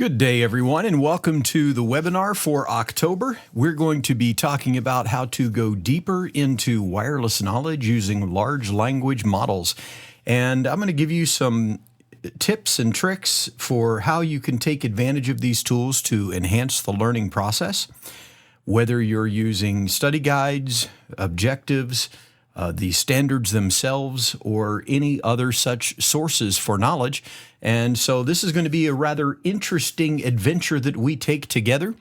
Good day, everyone, and welcome to the webinar for October. We're going to be talking about how to go deeper into wireless knowledge using large language models. And I'm going to give you some tips and tricks for how you can take advantage of these tools to enhance the learning process, whether you're using study guides, objectives, the standards themselves, or any other such sources for knowledge. And so this is going to be a rather interesting adventure that we take together.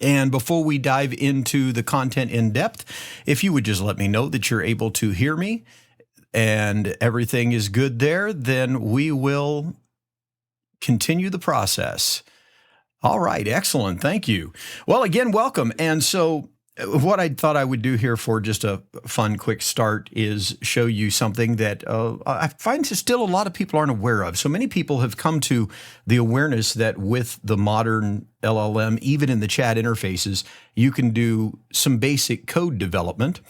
And before we dive into the content in depth, if you would just let me know that you're able to hear me and everything is good there, then we will continue the process. All right, excellent. Thank you. Well, again, welcome. And so what I thought I would do here for just a fun, quick start is show you something that I find still a lot of people aren't aware of. So many people have come to the awareness that with the modern LLM, even in the chat interfaces, you can do some basic code development.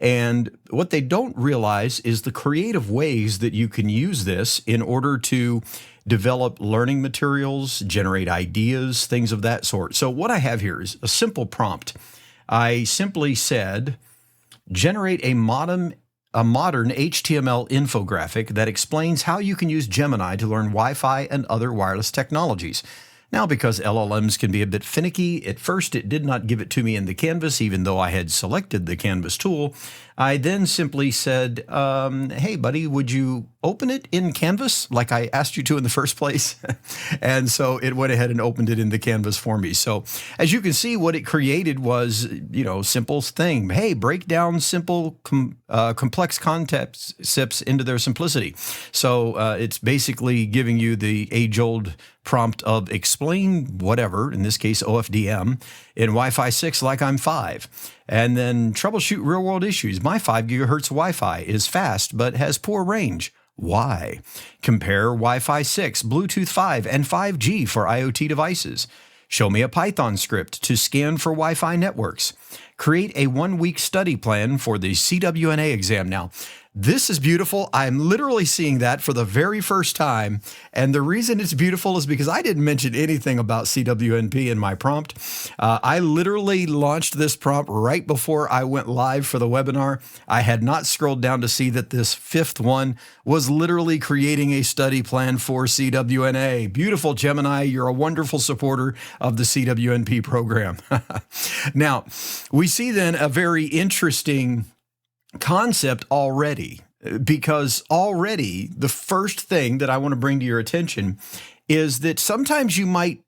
And what they don't realize is the creative ways that you can use this in order to develop learning materials, generate ideas, things of that sort. So what I have here is a simple prompt. I simply said, generate a modern HTML infographic that explains how you can use Gemini to learn Wi-Fi and other wireless technologies. Now, because LLMs can be a bit finicky, at first it did not give it to me in the canvas, even though I had selected the canvas tool. I then simply said, hey, buddy, would you open it in Canvas like I asked you to in the first place? And so it went ahead and opened it in the canvas for me. So as you can see, what it created was, simple thing. Hey, break down simple, complex concepts into their simplicity. So it's basically giving you the age-old prompt of explain whatever, in this case, OFDM, in Wi-Fi 6 like I'm 5. And then troubleshoot real-world issues. My 5 gigahertz Wi-Fi is fast but has poor range. Why? Compare Wi-Fi 6, Bluetooth 5, and 5G for IoT devices. Show me a Python script to scan for Wi-Fi networks. Create a 1-week study plan for the CWNA exam. Now, this is beautiful. I'm literally seeing that for the very first time. And the reason it's beautiful is because I didn't mention anything about CWNP in my prompt. I literally launched this prompt right before I went live for the webinar. I had not scrolled down to see that this fifth one was literally creating a study plan for CWNA. Beautiful, Gemini. You're a wonderful supporter of the CWNP program. Now, we see then a very interesting concept already, because already the first thing that I want to bring to your attention is that sometimes you might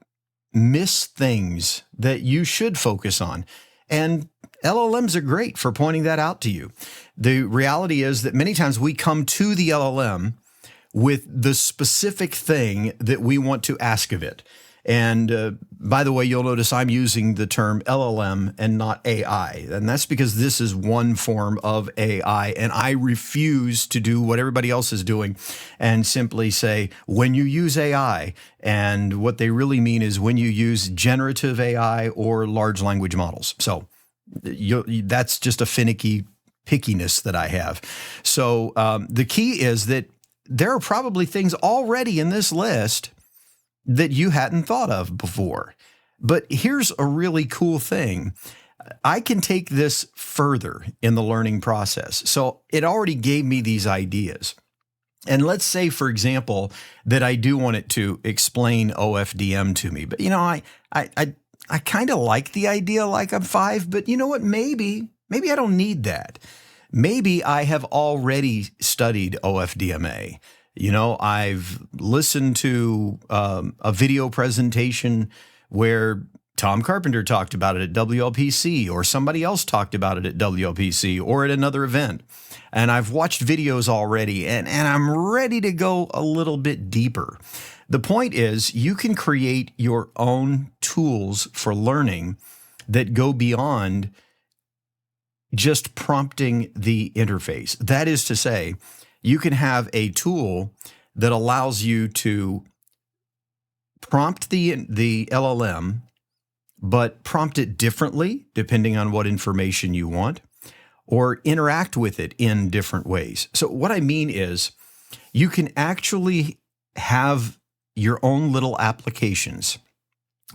miss things that you should focus on. And LLMs are great for pointing that out to you. The reality is that many times we come to the LLM with the specific thing that we want to ask of it. And by the way, you'll notice I'm using the term LLM and not AI. And that's because this is one form of AI. And I refuse to do what everybody else is doing and simply say, when you use AI, and what they really mean is when you use generative AI or large language models. So that's just a finicky pickiness that I have. So the key is that there are probably things already in this list that you hadn't thought of before. But here's a really cool thing. I can take this further in the learning process. So it already gave me these ideas. And let's say, for example, that I do want it to explain OFDM to me. But, I kind of like the idea like I'm 5, but you know what? Maybe I don't need that. Maybe I have already studied OFDMA. I've listened to a video presentation where Tom Carpenter talked about it at WLPC, or somebody else talked about it at WLPC or at another event. And I've watched videos already, and I'm ready to go a little bit deeper. The point is, you can create your own tools for learning that go beyond just prompting the interface. That is to say, you can have a tool that allows you to prompt the LLM, but prompt it differently depending on what information you want, or interact with it in different ways. So what I mean is you can actually have your own little applications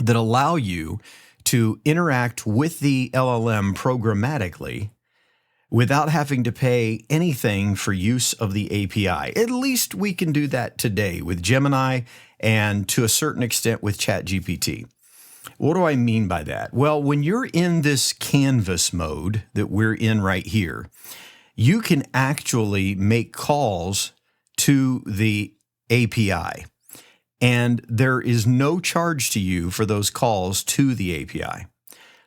that allow you to interact with the LLM programmatically without having to pay anything for use of the API. At least we can do that today with Gemini and to a certain extent with ChatGPT. What do I mean by that? Well, when you're in this canvas mode that we're in right here, you can actually make calls to the API, and there is no charge to you for those calls to the API.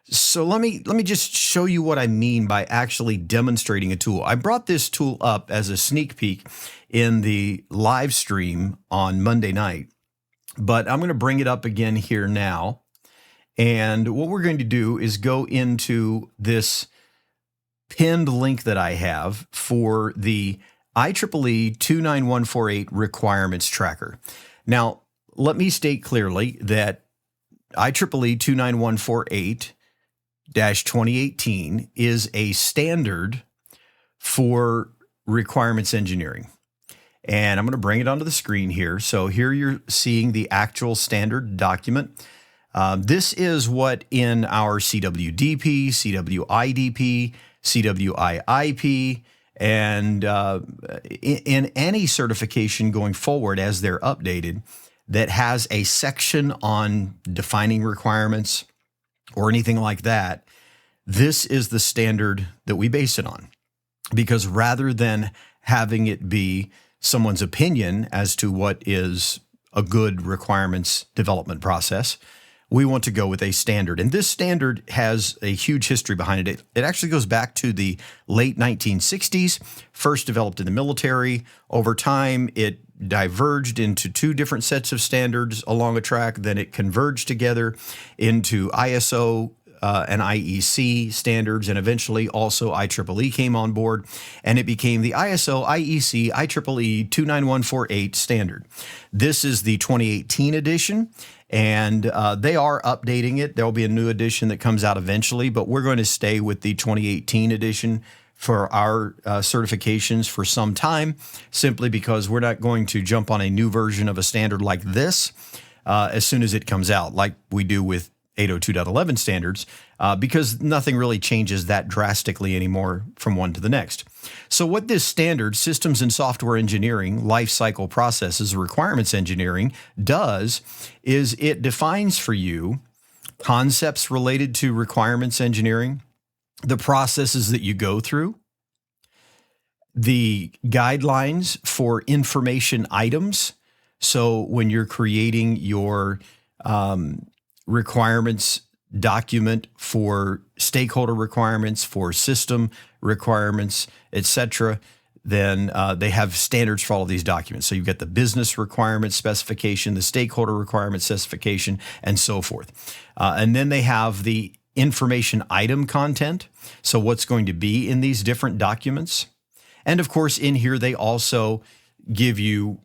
So let me just show you what I mean by actually demonstrating a tool. I brought this tool up as a sneak peek in the live stream on Monday night, but I'm going to bring it up again here now. And what we're going to do is go into this pinned link that I have for the IEEE 29148 requirements tracker. Now, let me state clearly that IEEE 29148-2018 is a standard for requirements engineering. And I'm going to bring it onto the screen here. So here you're seeing the actual standard document. This is what in our CWDP, CWIDP, CWIIP, and in any certification going forward as they're updated that has a section on defining requirements or anything like that, this is the standard that we base it on. Because rather than having it be someone's opinion as to what is a good requirements development process, we want to go with a standard. And this standard has a huge history behind it. It actually goes back to the late 1960s, first developed in the military. Over time, it diverged into two different sets of standards along a track. Then it converged together into ISO and IEC standards, and eventually also IEEE came on board, and it became the ISO, IEC, IEEE 29148 standard. This is the 2018 edition, and they are updating it. There'll be a new edition that comes out eventually, but we're going to stay with the 2018 edition for our certifications for some time, simply because we're not going to jump on a new version of a standard like this as soon as it comes out, like we do with 802.11 standards, because nothing really changes that drastically anymore from one to the next. So what this standard, Systems and Software Engineering, Lifecycle Processes, Requirements Engineering, does is it defines for you concepts related to requirements engineering, the processes that you go through, the guidelines for information items. So when you're creating your requirements document for stakeholder requirements, for system requirements, etc., then they have standards for all of these documents. So you've got the business requirement specification, the stakeholder requirement specification, and so forth. And then they have the information item content, so what's going to be in these different documents. And of course, in here, they also give you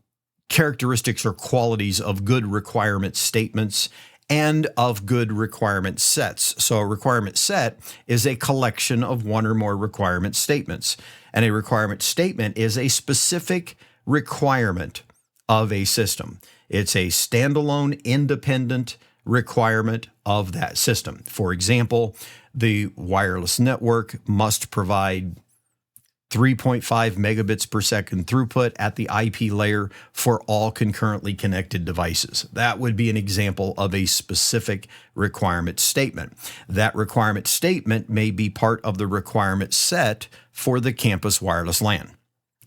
characteristics or qualities of good requirement statements and of good requirement sets. So a requirement set is a collection of one or more requirement statements. And a requirement statement is a specific requirement of a system. It's a standalone, independent requirement of that system. For example, the wireless network must provide 3.5 megabits per second throughput at the IP layer for all concurrently connected devices. That would be an example of a specific requirement statement. That requirement statement may be part of the requirement set for the campus wireless LAN.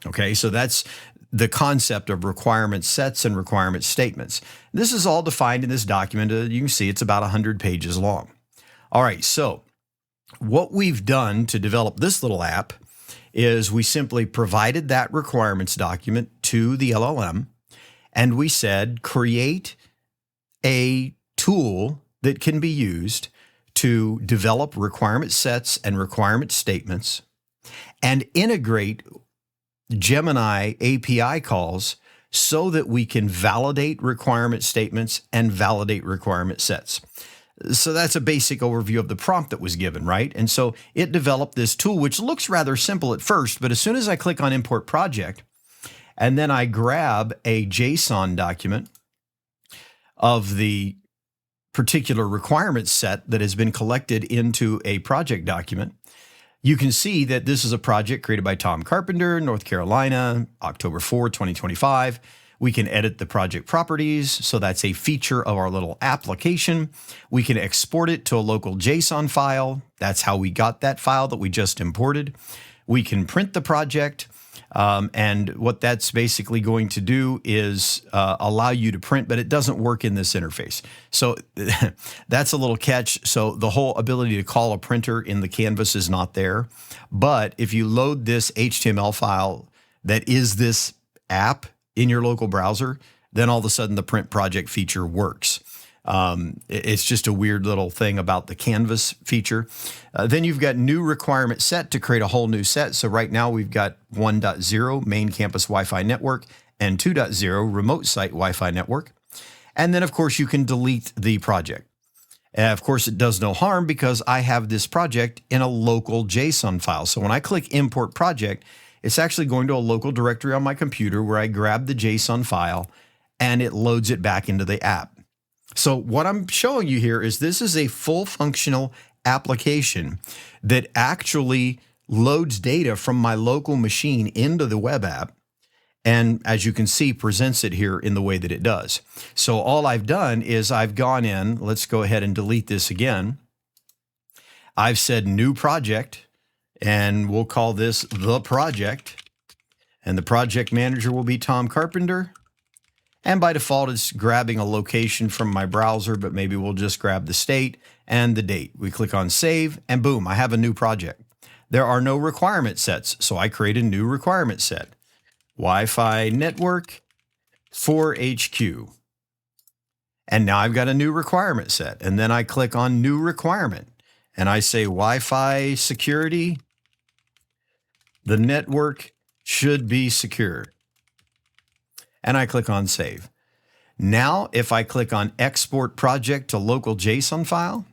Okay, so that's the concept of requirement sets and requirement statements. This is all defined in this document. You can see it's about 100 pages long. All right, so what we've done to develop this little app is we simply provided that requirements document to the LLM, and we said, create a tool that can be used to develop requirement sets and requirement statements and integrate Gemini API calls so that we can validate requirement statements and validate requirement sets. So that's a basic overview of the prompt that was given, right? And so it developed this tool, which looks rather simple at first, but as soon as I click on Import Project, and then I grab a JSON document of the particular requirement set that has been collected into a project document, you can see that this is a project created by Tom Carpenter, North Carolina, October 4, 2025. We can edit the project properties. So that's a feature of our little application. We can export it to a local JSON file. That's how we got that file that we just imported. We can print the project. And what that's basically going to do is allow you to print, but it doesn't work in this interface. So that's a little catch. So the whole ability to call a printer in the canvas is not there. But if you load this HTML file that is this app in your local browser, then all of a sudden the print project feature works. It's just a weird little thing about the canvas feature. Then you've got new requirement set to create a whole new set. So right now we've got 1.0 main campus Wi-Fi network and 2.0 remote site Wi-Fi network. And then of course you can delete the project. Of course it does no harm because I have this project in a local JSON file. So when I click import project, it's actually going to a local directory on my computer where I grab the JSON file and it loads it back into the app. So what I'm showing you here is this is a full functional application that actually loads data from my local machine into the web app. And as you can see, presents it here in the way that it does. So all I've done is I've gone in, let's go ahead and delete this again. I've said new project, and we'll call this the project. And the project manager will be Tom Carpenter. And by default, it's grabbing a location from my browser, but maybe we'll just grab the state and the date. We click on save and boom, I have a new project. There are no requirement sets, so I create a new requirement set. Wi-Fi network for HQ. And now I've got a new requirement set. And then I click on new requirement and I say Wi-Fi security. The network should be secure. And I click on save. Now, if I click on export project to local JSON file,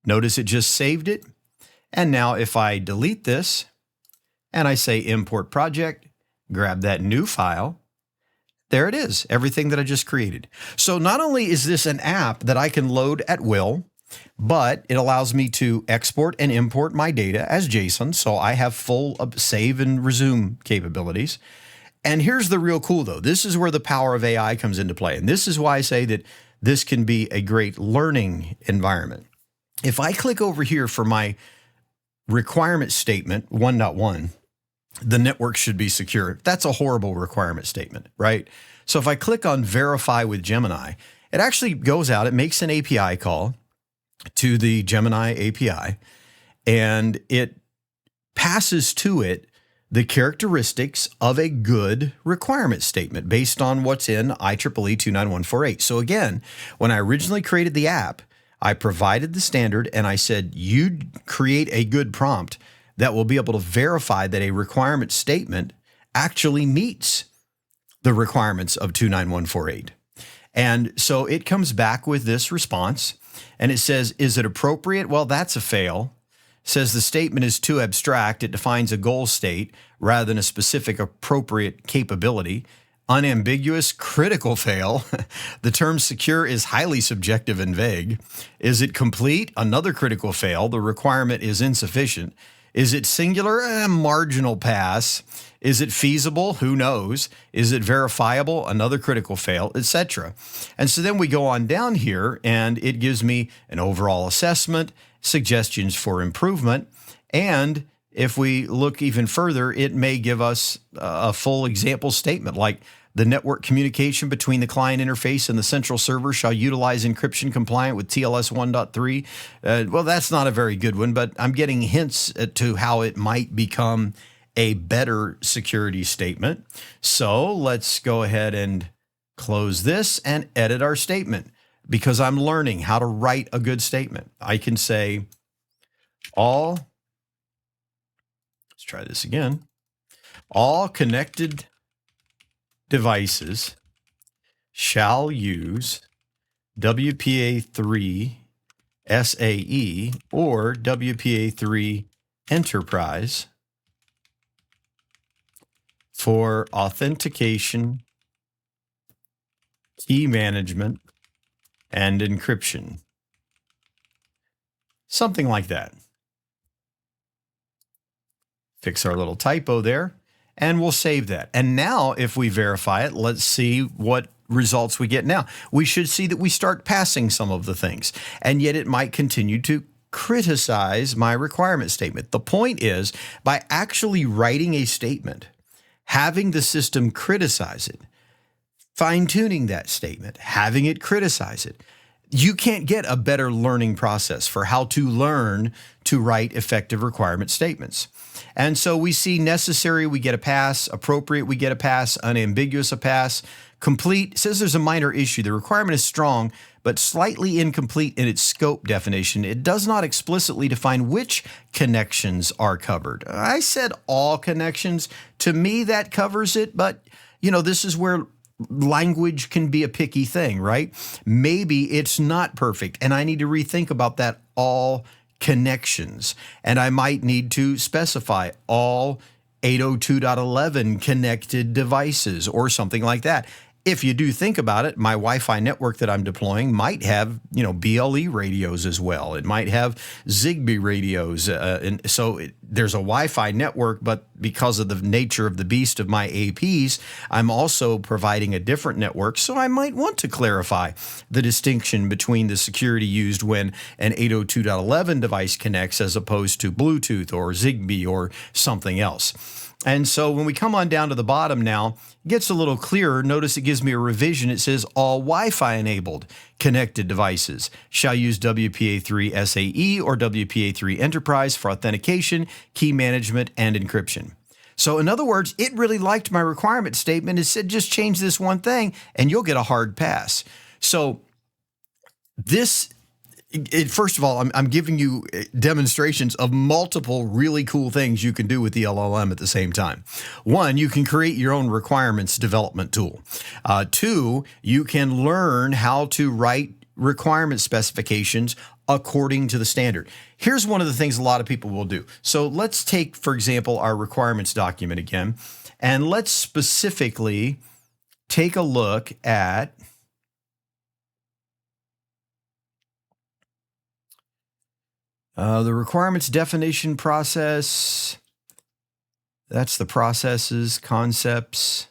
notice it just saved it. And now if I delete this and I say import project, grab that new file, there it is, everything that I just created. So not only is this an app that I can load at will, but it allows me to export and import my data as JSON. So I have full save and resume capabilities. And here's the real cool though. This is where the power of AI comes into play. And this is why I say that this can be a great learning environment. If I click over here for my requirement statement 1.1, the network should be secure. That's a horrible requirement statement, right? So if I click on verify with Gemini, it actually goes out, it makes an API call to the Gemini API, and it passes to it the characteristics of a good requirement statement based on what's in IEEE 29148. So again, when I originally created the app, I provided the standard and I said, you create a good prompt that will be able to verify that a requirement statement actually meets the requirements of 29148. And so it comes back with this response and it says, is it appropriate? Well, that's a fail. Says the statement is too abstract. It defines a goal state rather than a specific appropriate capability. Unambiguous, critical fail. The term secure is highly subjective and vague. Is it complete? Another critical fail. The requirement is insufficient. Is it singular? A marginal pass. Is it feasible? Who knows? Is it verifiable? Another critical fail, etc. And so then we go on down here and it gives me an overall assessment, suggestions for improvement. And if we look even further, it may give us a full example statement like the network communication between the client interface and the central server shall utilize encryption compliant with TLS 1.3. Well, that's not a very good one, but I'm getting hints to how it might become a better security statement. So let's go ahead and close this and edit our statement because I'm learning how to write a good statement. I can say all, let's try this again, all connected devices shall use WPA3 SAE or WPA3 Enterprise for authentication, key management, and encryption. Something like that. Fix our little typo there, and we'll save that. And now if we verify it, let's see what results we get now. We should see that we start passing some of the things, and yet it might continue to criticize my requirement statement. The point is, by actually writing a statement, having the system criticize it, fine-tuning that statement, having it criticize it, you can't get a better learning process for how to learn to write effective requirement statements. And so we see necessary, we get a pass, appropriate, we get a pass, unambiguous, a pass, complete, says there's a minor issue. The requirement is strong, but slightly incomplete in its scope definition. It does not explicitly define which connections are covered. I said all connections. To me, that covers it, but this is where language can be a picky thing, right? Maybe it's not perfect, and I need to rethink about that all connections. And I might need to specify all 802.11 connected devices or something like that. If you do think about it, my Wi-Fi network that I'm deploying might have, BLE radios as well. It might have Zigbee radios. And so there's a Wi-Fi network, but because of the nature of the beast of my APs, I'm also providing a different network. So I might want to clarify the distinction between the security used when an 802.11 device connects as opposed to Bluetooth or Zigbee or something else. And so when we come on down to the bottom now, it gets a little clearer. Notice it gives me a revision. It says all Wi-Fi enabled connected devices shall use WPA3 SAE or WPA3 Enterprise for authentication, key management, and encryption. So in other words, it really liked my requirement statement. It said, just change this one thing and you'll get a hard pass. So first of all, I'm giving you demonstrations of multiple really cool things you can do with the LLM at the same time. One, you can create your own requirements development tool. Two, you can learn how to write requirement specifications according to the standard. Here's one of the things a lot of people will do. So let's take, for example, our requirements document again, and let's specifically take a look at the requirements definition process. That's the processes, concepts,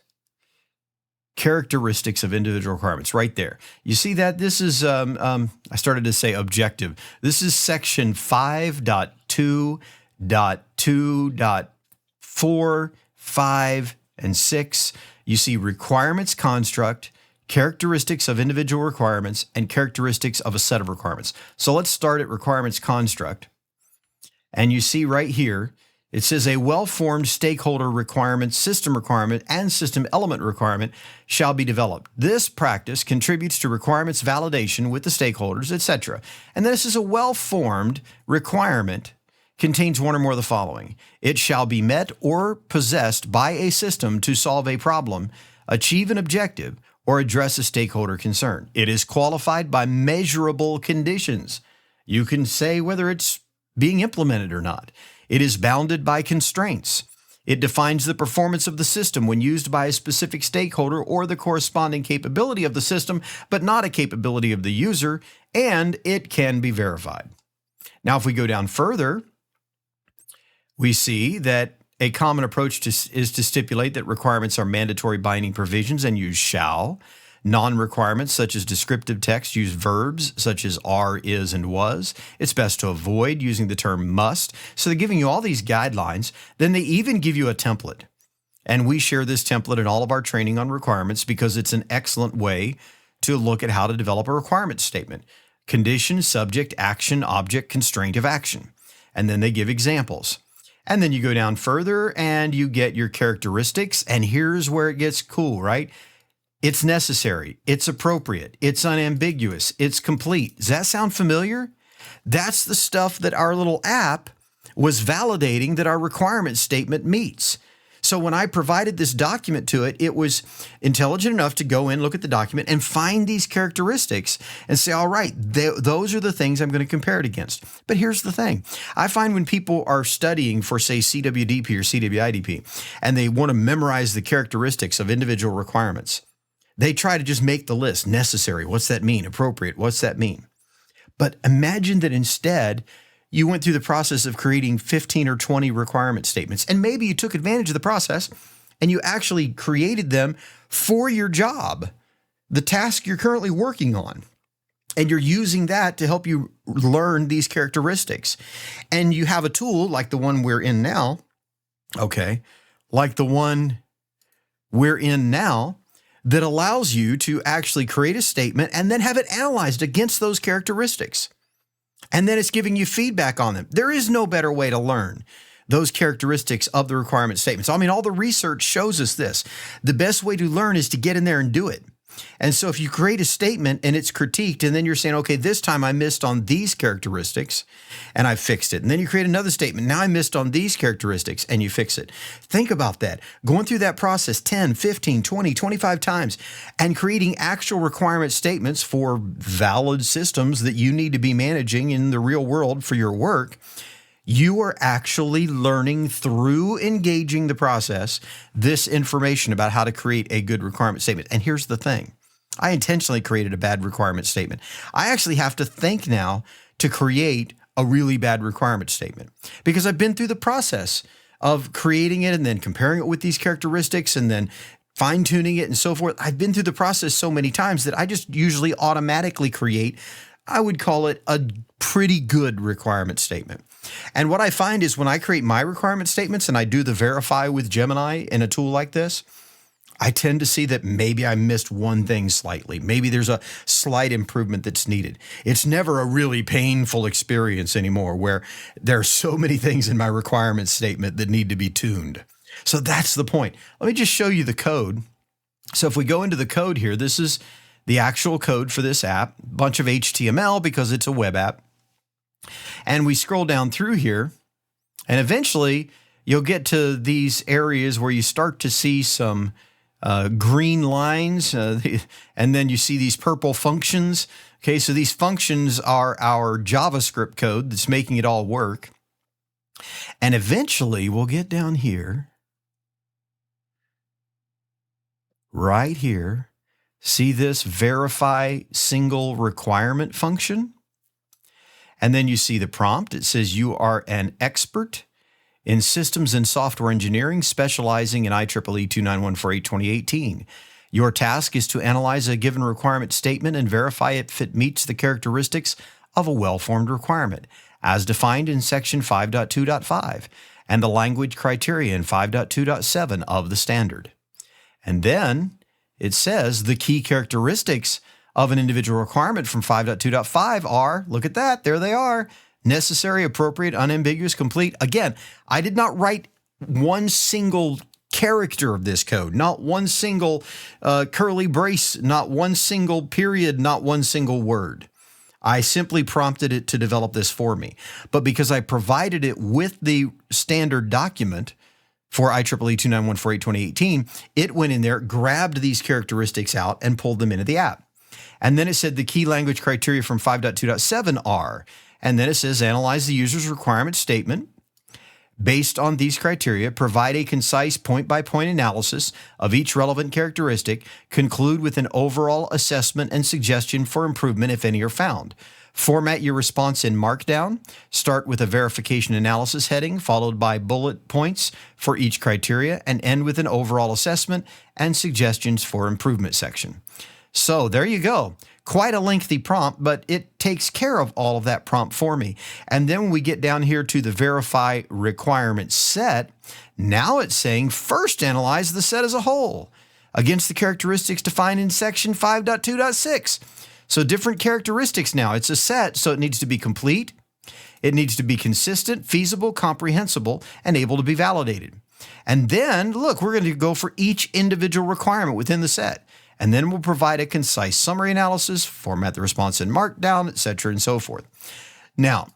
characteristics of individual requirements right there. You see that? This is, I started to say objective. This is section 5.2.2.4, 5, and 6. You see requirements construct, characteristics of individual requirements, and characteristics of a set of requirements. So let's start at requirements construct. And you see right here, it says a well-formed stakeholder requirement, system requirement, and system element requirement shall be developed. This practice contributes to requirements validation with the stakeholders, etc. And this is a well-formed requirement contains one or more of the following. It shall be met or possessed by a system to solve a problem, achieve an objective, or address a stakeholder concern. It is qualified by measurable conditions. You can say whether it's being implemented or not. It is bounded by constraints. It defines the performance of the system when used by a specific stakeholder or the corresponding capability of the system, but not a capability of the user, and it can be verified. Now, if we go down further, we see that a common approach is to stipulate that requirements are mandatory binding provisions and use shall. Non-requirements, such as descriptive text, use verbs such as are, is, and was. It's best to avoid using the term must. So they're giving you all these guidelines. Then they even give you a template. And we share this template in all of our training on requirements because it's an excellent way to look at how to develop a requirement statement. Condition, subject, action, object, constraint of action. And then they give examples. And then you go down further and you get your characteristics. And here's where it gets cool, right? It's necessary. It's appropriate. It's unambiguous. It's complete. Does that sound familiar? That's the stuff that our little app was validating that our requirement statement meets. So when I provided this document to it, it was intelligent enough to go in, look at the document, and find these characteristics and say, all right, those are the things I'm going to compare it against. But here's the thing. I find when people are studying for, say, CWDP or CWIDP, and they want to memorize the characteristics of individual requirements, They try to just make the list. Necessary. What's that mean? Appropriate. What's that mean? But imagine that instead you went through the process of creating 15 or 20 requirement statements, and maybe you took advantage of the process and you actually created them for your job, the task you're currently working on. And you're using that to help you learn these characteristics. And you have a tool like the one we're in now, like the one we're in now, that allows you to actually create a statement and then have it analyzed against those characteristics. And then it's giving you feedback on them. There is no better way to learn those characteristics of the requirement statements. I mean, all the research shows us this. The best way to learn is to get in there and do it. And so if you create a statement and it's critiqued, and then you're saying, okay, this time I missed on these characteristics and I fixed it. And then you create another statement. Now I missed on these characteristics and you fix it. Think about that. Going through that process 10, 15, 20, 25 times and creating actual requirement statements for valid systems that you need to be managing in the real world for your work. You are actually learning through engaging the process this information about how to create a good requirement statement. And here's the thing. I intentionally created a bad requirement statement. I actually have to think now to create a really bad requirement statement because I've been through the process of creating it and then comparing it with these characteristics and then fine-tuning it and so forth. I've been through the process so many times that I just usually automatically create, I would call it a pretty good requirement statement. And what I find is when I create my requirement statements and I do the verify with Gemini in a tool like this, I tend to see that maybe I missed one thing slightly. Maybe there's a slight improvement that's needed. It's never a really painful experience anymore where there are so many things in my requirement statement that need to be tuned. So that's the point. Let me just show you the code. So if we go into the code here, this is the actual code for this app, a bunch of HTML because it's a web app. And we scroll down through here, and eventually you'll get to these areas where you start to see some green lines, and then you see these purple functions. Okay, so these functions are our JavaScript code that's making it all work. And eventually we'll get down here, right here, see this verify single requirement function? And then you see the prompt. It says you are an expert in systems and software engineering, specializing in IEEE 29148-2018. Your task is to analyze a given requirement statement and verify if it meets the characteristics of a well-formed requirement, as defined in Section 5.2.5 and the language criteria in 5.2.7 of the standard. And then it says the key characteristics of an individual requirement from 5.2.5 are, look at that, there they are, necessary, appropriate, unambiguous, complete. Again, I did not write one single character of this code, not one single curly brace, not one single period, not one single word. I simply prompted it to develop this for me. But because I provided it with the standard document for IEEE 29148-2018, it went in there, grabbed these characteristics out, and pulled them into the app. And then it said the key language criteria from 5.2.7 are, and then it says analyze the user's requirement statement. Based on these criteria, provide a concise point-by-point analysis of each relevant characteristic, conclude with an overall assessment and suggestion for improvement if any are found. Format your response in Markdown. Start with a verification analysis heading, followed by bullet points for each criteria, and end with an overall assessment and suggestions for improvement section. So there you go. Quite a lengthy prompt, but it takes care of all of that prompt for me. And then when we get down here to the verify requirement set, now it's saying first analyze the set as a whole against the characteristics defined in section 5.2.6. So different characteristics now. It's a set, so it needs to be complete. It needs to be consistent, feasible, comprehensible, and able to be validated. And then, look, we're going to go for each individual requirement within the set. And then we'll provide a concise summary analysis, format the response in Markdown, etc., and so forth. Now,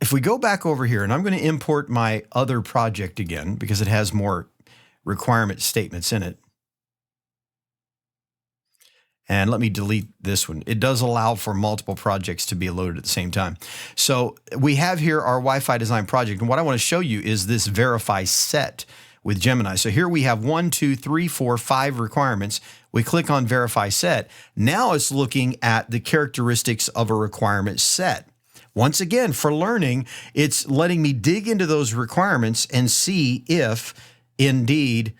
if we go back over here, and I'm going to import my other project again because it has more requirement statements in it. And let me delete this one. It does allow for multiple projects to be loaded at the same time. So we have here our Wi-Fi design project. And what I want to show you is this verify set, with Gemini. So here we have 1, 2, 3, 4, 5 requirements. We click on Verify Set. Now it's looking at the characteristics of a requirement set. Once again, for learning, it's letting me dig into those requirements and see if indeed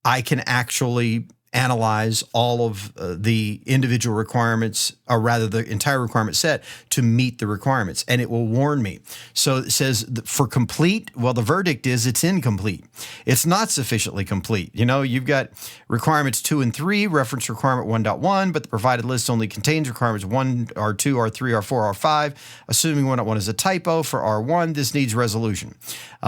I can actually analyze all of the individual requirements, or rather the entire requirement set, to meet the requirements, and it will warn me. So it says for complete, well, the verdict is it's incomplete. It's not sufficiently complete. You know, you've got requirements 2 and 3, reference requirement 1.1, but the provided list only contains requirements 1, R2, R3, R4, R5. Assuming 1.1 is a typo for R1, this needs resolution.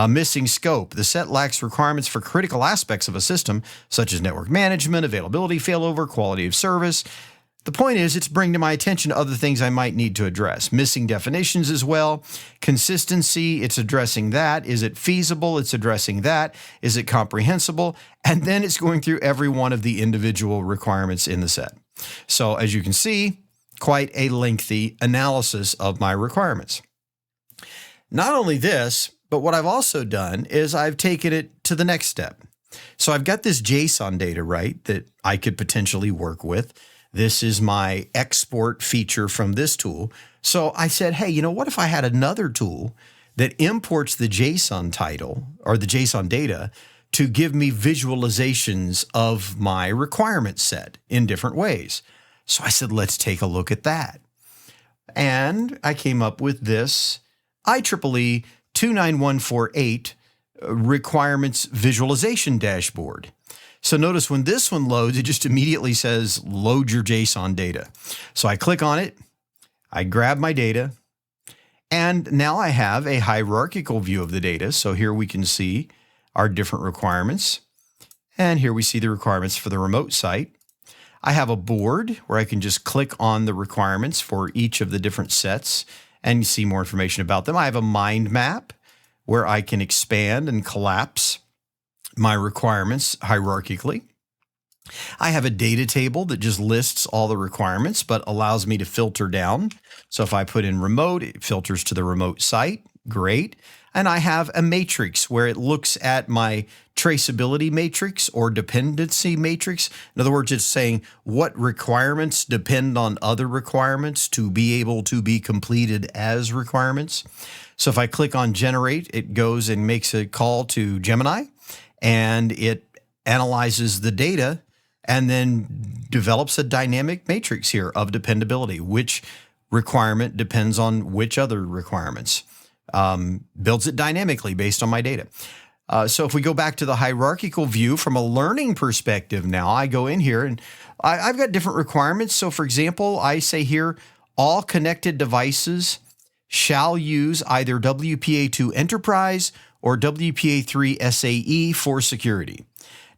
Missing scope. The set lacks requirements for critical aspects of a system, such as network management, availability, failover, quality of service. The point is, it's bringing to my attention other things I might need to address. Missing definitions as well. Consistency, it's addressing that. Is it feasible? It's addressing that. Is it comprehensible? And then it's going through every one of the individual requirements in the set. So as you can see, quite a lengthy analysis of my requirements. Not only this, but what I've also done is I've taken it to the next step. So I've got this JSON data, right, that I could potentially work with. This is my export feature from this tool. So I said, hey, you know, what if I had another tool that imports the JSON title or the JSON data to give me visualizations of my requirement set in different ways? So I said, let's take a look at that. And I came up with this IEEE 29148 requirements visualization dashboard. So notice when this one loads, it just immediately says, load your JSON data. So I click on it, I grab my data, and now I have a hierarchical view of the data. So here we can see our different requirements. And here we see the requirements for the remote site. I have a board where I can just click on the requirements for each of the different sets and see more information about them. I have a mind map where I can expand and collapse my requirements hierarchically. I have a data table that just lists all the requirements, but allows me to filter down. So if I put in remote, it filters to the remote site. Great. And I have a matrix where it looks at my traceability matrix or dependency matrix. In other words, it's saying what requirements depend on other requirements to be able to be completed as requirements. So if I click on generate, it goes and makes a call to Gemini, and it analyzes the data and then develops a dynamic matrix here of dependability. Which requirement depends on which other requirements. Builds it dynamically based on my data. So if we go back to the hierarchical view from a learning perspective now, I go in here and I've got different requirements. So for example, I say here, all connected devices shall use either WPA2 Enterprise or WPA3 SAE for security.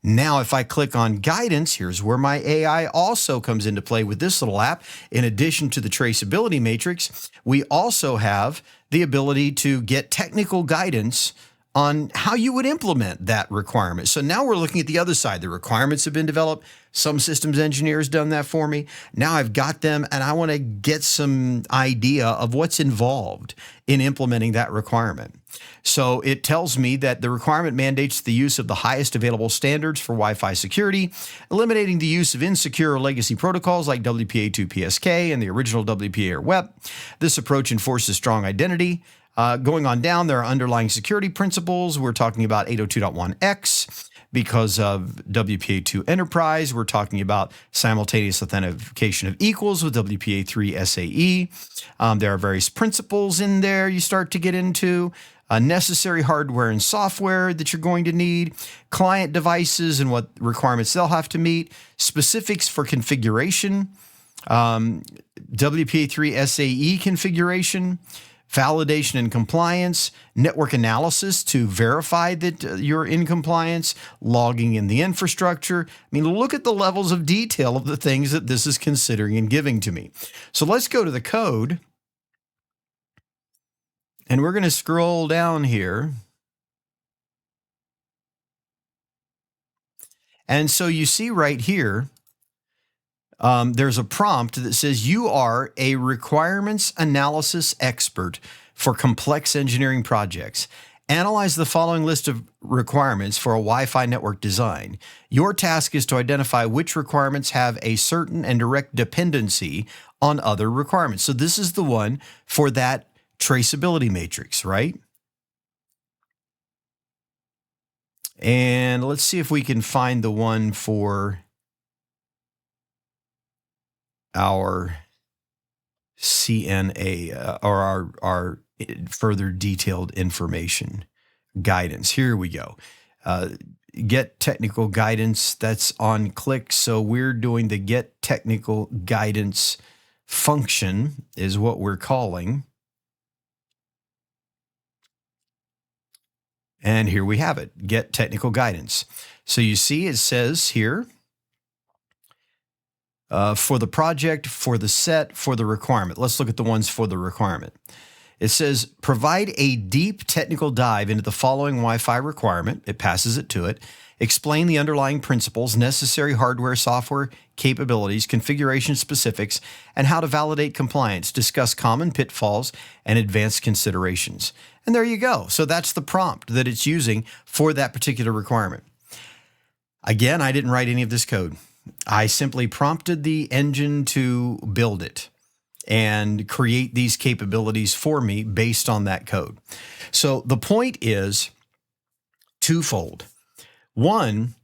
Now, if I click on guidance, here's where my AI also comes into play with this little app. In addition to the traceability matrix, we also have the ability to get technical guidance on how you would implement that requirement. So now we're looking at the other side. The requirements have been developed. Some systems engineers done that for me. Now I've got them and I want to get some idea of what's involved in implementing that requirement. So it tells me that the requirement mandates the use of the highest available standards for Wi-Fi security, eliminating the use of insecure or legacy protocols like WPA2 PSK and the original WPA or WEP. This approach enforces strong identity. Going on down, there are underlying security principles. We're talking about 802.1x. Because of WPA2 Enterprise, we're talking about simultaneous authentication of equals with WPA3 SAE. There are various principles in there you start to get into. Necessary hardware and software that you're going to need, client devices and what requirements they'll have to meet, specifics for configuration, WPA3 SAE configuration, validation and compliance, network analysis to verify that you're in compliance, logging in the infrastructure. I mean, look at the levels of detail of the things that this is considering and giving to me. So let's go to the code. And we're going to scroll down here. And so you see right here, there's a prompt that says you are a requirements analysis expert for complex engineering projects. Analyze the following list of requirements for a Wi-Fi network design. Your task is to identify which requirements have a certain and direct dependency on other requirements. So this is the one for that traceability matrix, right? And let's see if we can find the one for our CNA or our further detailed information guidance. Here we go. Get technical guidance, that's on click. So we're doing the get technical guidance function is what we're calling. And here we have it, get technical guidance. So you see it says here, for the project, for the set, for the requirement. Let's look at the ones for the requirement. It says, provide a deep technical dive into the following Wi-Fi requirement. It passes it to it. Explain the underlying principles, necessary hardware, software capabilities, configuration specifics, and how to validate compliance. Discuss common pitfalls and advanced considerations. And there you go. So that's the prompt that it's using for that particular requirement. Again, I didn't write any of this code. I simply prompted the engine to build it and create these capabilities for me based on that code. So the point is twofold. One,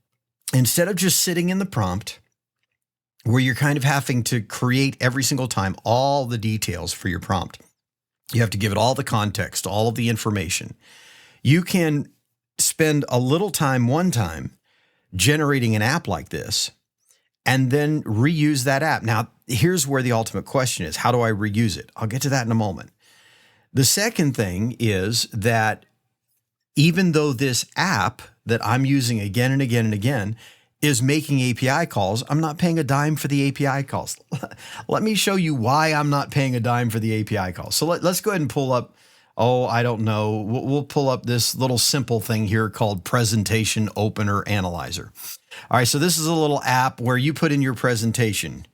instead of just sitting in the prompt where you're kind of having to create every single time all the details for your prompt, you have to give it all the context, all of the information. You can spend a little time one time generating an app like this and then reuse that app. Now, here's where the ultimate question is. How do I reuse it? I'll get to that in a moment. The second thing is that even though this app that I'm using again and again and again is making API calls, I'm not paying a dime for the API calls. Let me show you why I'm not paying a dime for the API calls. So let's go ahead and pull up, I don't know. We'll pull up this little simple thing here called Presentation Opener Analyzer. All right, so this is a little app where you put in your presentation.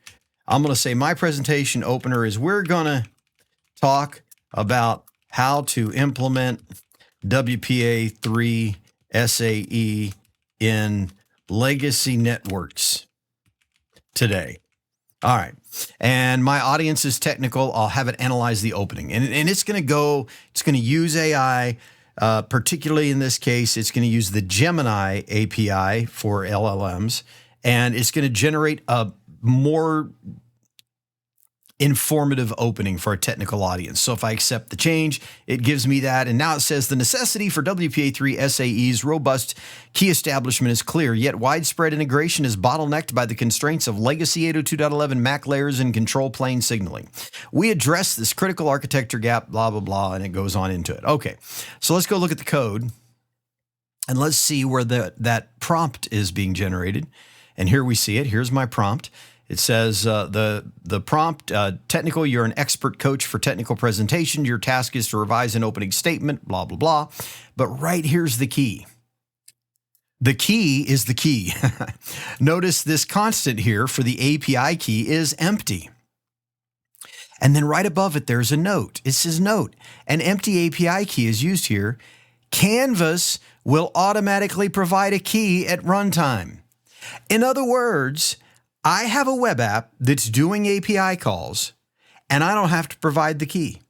I'm going to say my presentation opener is we're going to talk about how to implement WPA3 SAE in legacy networks today. All right. And my audience is technical. I'll have it analyze the opening. And it's going to use AI. Particularly in this case, it's going to use the Gemini API for LLMs, and it's going to generate a more informative opening for a technical audience. So if I accept the change, it gives me that. And now it says the necessity for WPA3 SAE's robust key establishment is clear, yet widespread integration is bottlenecked by the constraints of legacy 802.11 MAC layers and control plane signaling. We address this critical architecture gap, blah, blah, blah, and it goes on into it. Okay, so let's go look at the code and let's see where that prompt is being generated. And here we see it. Here's my prompt. It says the prompt, technical, you're an expert coach for technical presentation. Your task is to revise an opening statement, blah, blah, blah. But right here's the key. The key is the key. Notice this constant here for the API key is empty. And then right above it, there's a note. It says note. An empty API key is used here. Canvas will automatically provide a key at runtime. In other words, I have a web app that's doing API calls, and I don't have to provide the key.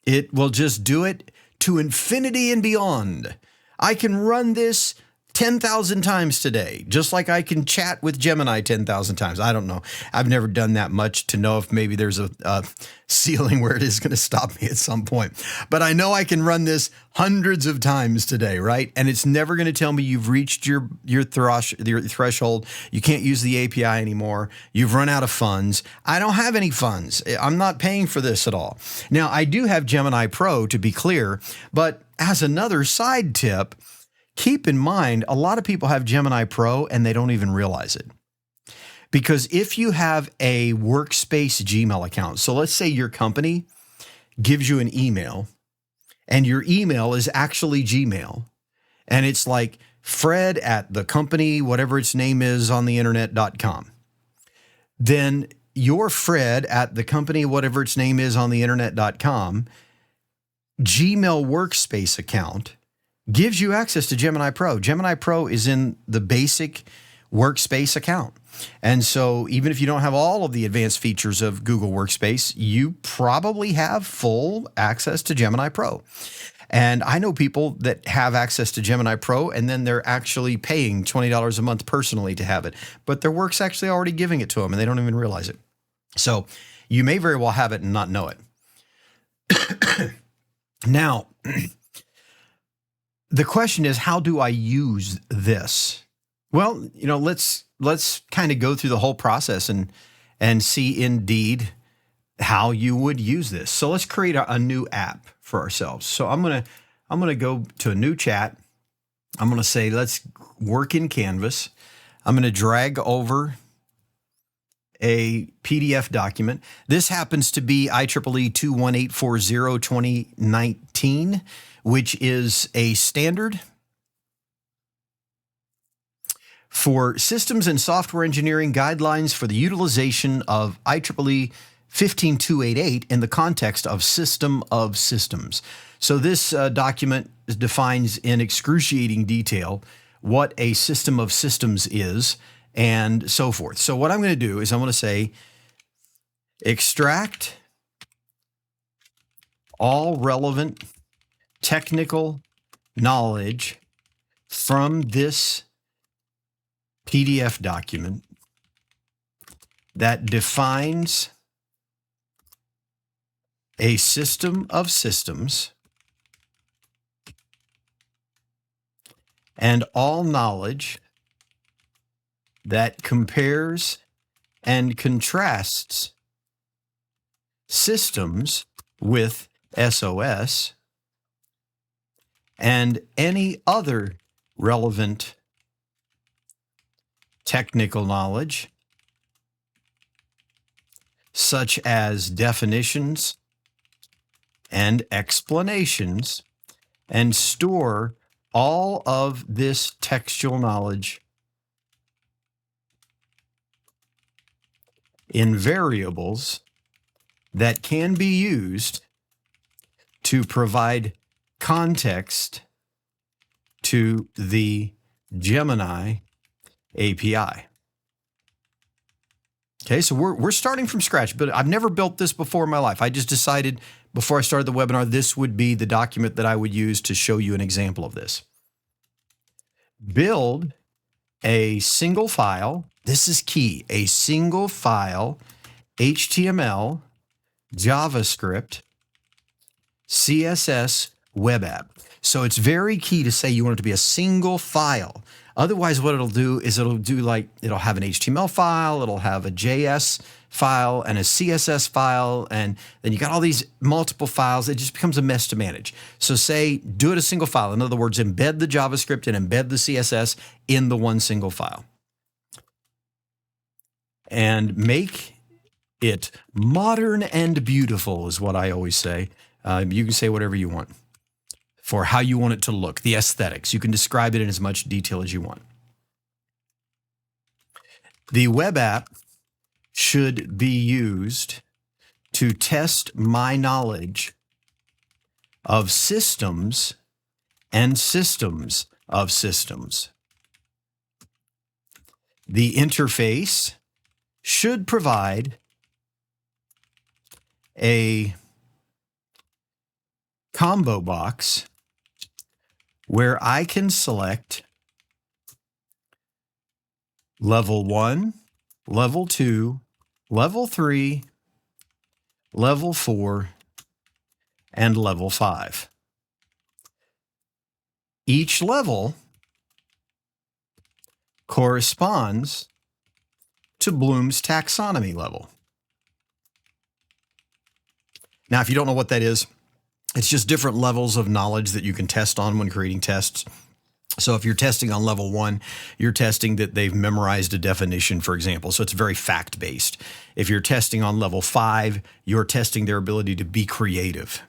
It will just do it to infinity and beyond. I can run this 10,000 times today, just like I can chat with Gemini 10,000 times. I don't know. I've never done that much to know if maybe there's a ceiling where it is going to stop me at some point. But I know I can run this hundreds of times today, right? And it's never going to tell me you've reached your threshold. You can't use the API anymore. You've run out of funds. I don't have any funds. I'm not paying for this at all. Now, I do have Gemini Pro, to be clear, but as another side tip, keep in mind, a lot of people have Gemini Pro and they don't even realize it. Because if you have a workspace Gmail account, so let's say your company gives you an email and your email is actually Gmail, and it's like Fred at the company, whatever its name is on the internet.com, then your Fred at the company, whatever its name is on the internet.com, Gmail workspace account gives you access to Gemini Pro. Gemini Pro is in the basic workspace account. And so even if you don't have all of the advanced features of Google Workspace, you probably have full access to Gemini Pro. And I know people that have access to Gemini Pro and then they're actually paying $20 a month personally to have it, but their work's actually already giving it to them and they don't even realize it. So you may very well have it and not know it. Now, the question is, how do I use this? Well, let's kind of go through the whole process and see indeed how you would use this. So let's create a new app for ourselves. So I'm gonna go to a new chat. I'm gonna say, let's work in Canvas. I'm gonna drag over a PDF document. This happens to be IEEE 21840 2019, which is a standard for systems and software engineering guidelines for the utilization of IEEE 15288 in the context of system of systems. So this document defines in excruciating detail what a system of systems is and so forth. So what I'm going to do is I'm going to say extract all relevant technical knowledge from this PDF document that defines a system of systems and all knowledge that compares and contrasts systems with SOS and any other relevant technical knowledge, such as definitions and explanations, and store all of this textual knowledge in variables that can be used to provide context to the Gemini API. Okay, so we're starting from scratch, but I've never built this before in my life. I just decided before I started the webinar, this would be the document that I would use to show you an example of this. Build a single file. This is key. A single file, HTML, JavaScript, CSS web app. So it's very key to say you want it to be a single file. Otherwise, what it'll do is it'll have an HTML file, it'll have a JS file and a CSS file, and then you got all these multiple files. It just becomes a mess to manage. So say, do it a single file. In other words, embed the JavaScript and embed the CSS in the one single file. And make it modern and beautiful is what I always say. You can say whatever you want for how you want it to look, the aesthetics. You can describe it in as much detail as you want. The web app should be used to test my knowledge of systems and systems of systems. The interface should provide a combo box where I can select level 1, level 2, level 3, level 4, and level 5. Each level corresponds to Bloom's taxonomy level. Now, if you don't know what that is, it's just different levels of knowledge that you can test on when creating tests. So if you're testing on level 1, you're testing that they've memorized a definition, for example. So it's very fact-based. If you're testing on level 5, you're testing their ability to be creative.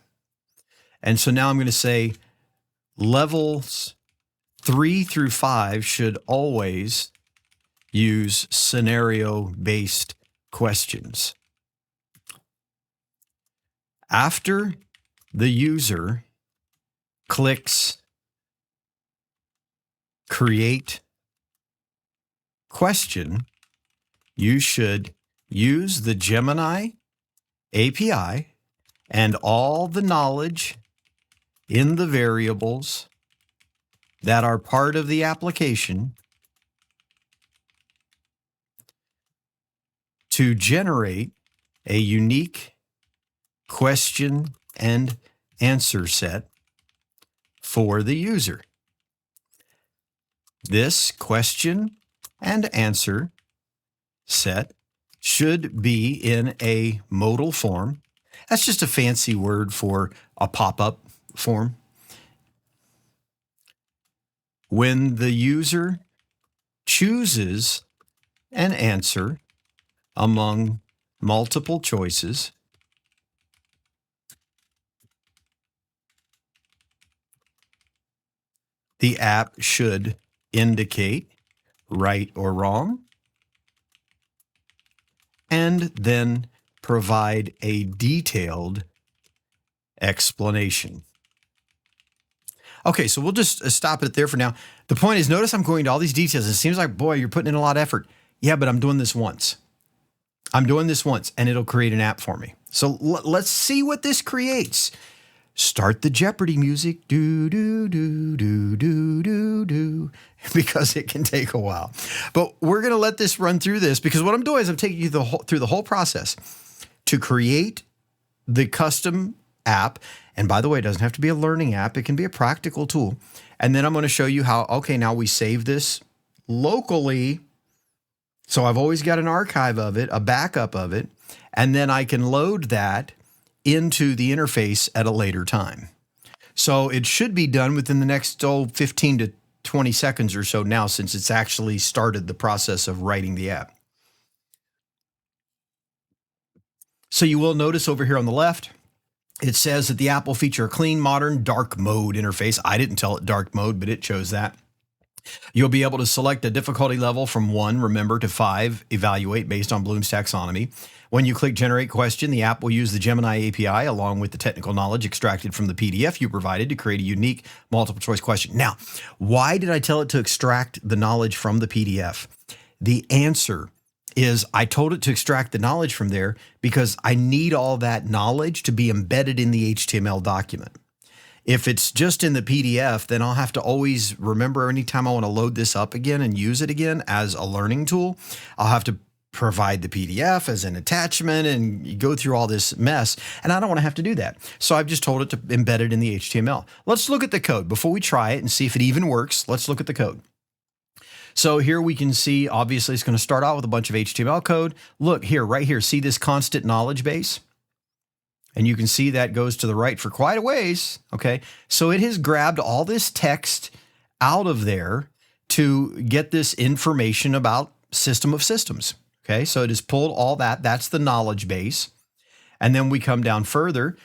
And so now I'm going to say levels 3 through 5 should always use scenario-based questions. After the user clicks Create Question, you should use the Gemini API and all the knowledge in the variables that are part of the application to generate a unique question and answer set for the user. This question and answer set should be in a modal form. That's just a fancy word for a pop-up form. When the user chooses an answer among multiple choices, the app should indicate right or wrong, and then provide a detailed explanation. Okay, so we'll just stop it there for now. The point is, notice I'm going to all these details. It seems like, boy, you're putting in a lot of effort. Yeah, but I'm doing this once. I'm doing this once, and it'll create an app for me. So let's see what this creates. Start the Jeopardy music, do, do, do, do, do, do, do, because it can take a while. But we're going to let this run through this, because what I'm doing is I'm taking you through the whole process to create the custom app. And by the way, it doesn't have to be a learning app. It can be a practical tool. And then I'm going to show you how, okay, now we save this locally. So I've always got an archive of it, a backup of it, and then I can load that into the interface at a later time. So it should be done within the next 15 to 20 seconds or so now, since it's actually started the process of writing the app. So you will notice over here on the left, it says that the app will feature a clean, modern, dark mode interface. I didn't tell it dark mode, but it chose that. You'll be able to select a difficulty level from 1, remember, to 5, evaluate based on Bloom's taxonomy. When you click Generate Question, the app will use the Gemini API along with the technical knowledge extracted from the PDF you provided to create a unique multiple choice question. Now, why did I tell it to extract the knowledge from the PDF? The answer is I told it to extract the knowledge from there because I need all that knowledge to be embedded in the HTML document. If it's just in the PDF, then I'll have to always remember anytime I want to load this up again and use it again as a learning tool, I'll have to provide the PDF as an attachment and go through all this mess. And I don't want to have to do that. So I've just told it to embed it in the HTML. Let's look at the code before we try it and see if it even works. Let's look at the code. So here we can see, obviously it's going to start out with a bunch of HTML code. Look here, right here, see this constant knowledge base? And you can see that goes to the right for quite a ways, okay? So it has grabbed all this text out of there to get this information about system of systems, okay? So it has pulled all that. That's the knowledge base. And then we come down further.